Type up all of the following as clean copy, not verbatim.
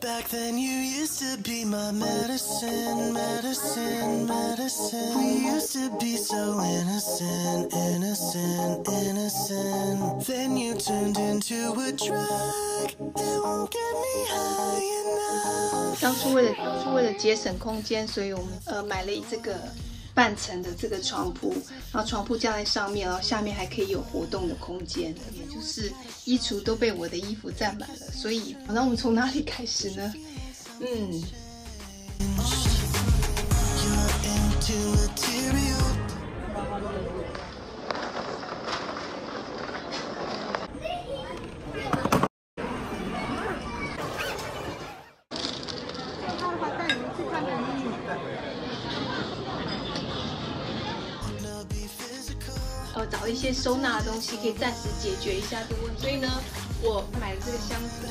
Back then you used to be my medicine, medicine, medicine. We used to be so innocent, innocent, innocent. Then you turned into a drug that won't get me high enough. 当初为了节省空间，所以我们买了这个半层的这个床铺，然后床铺架在上面，然后下面还可以有活动的空间，也就是衣橱都被我的衣服占满了。所以，那我们从哪里开始呢？找一些收纳的东西，可以暂时解决一下这个问题。所以呢，我买了这个箱子。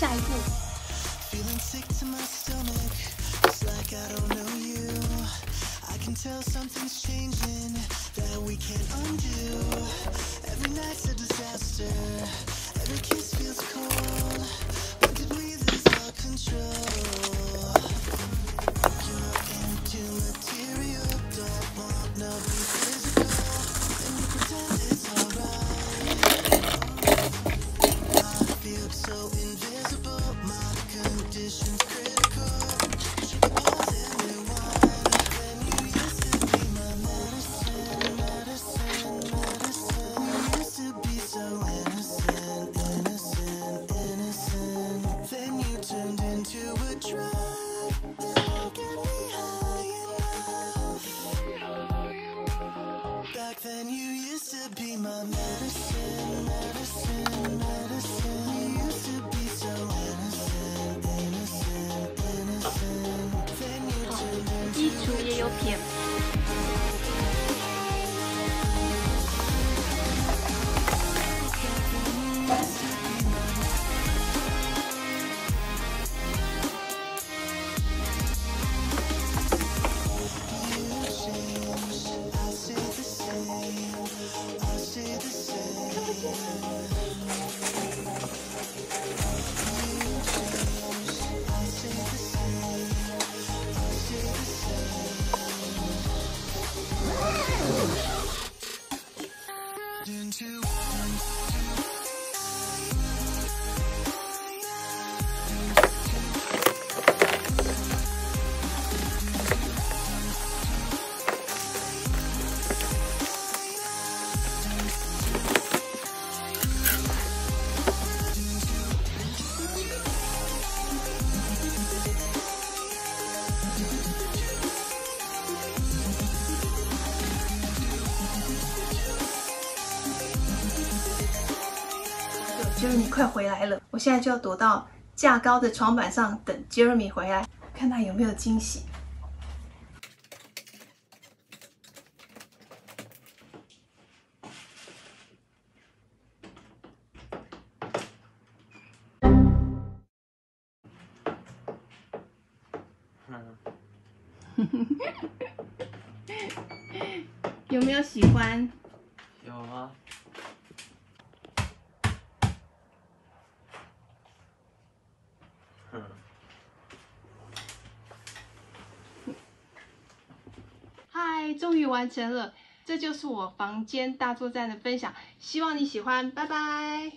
下一步。衣橱也有撇。Jeremy 快回来了，我现在就要躲到架高的床板上等 Jeremy 回来，看他有没有惊喜。有没有喜欢？有啊。嗨，终于完成了，这就是我房间大作战的分享，希望你喜欢，拜拜。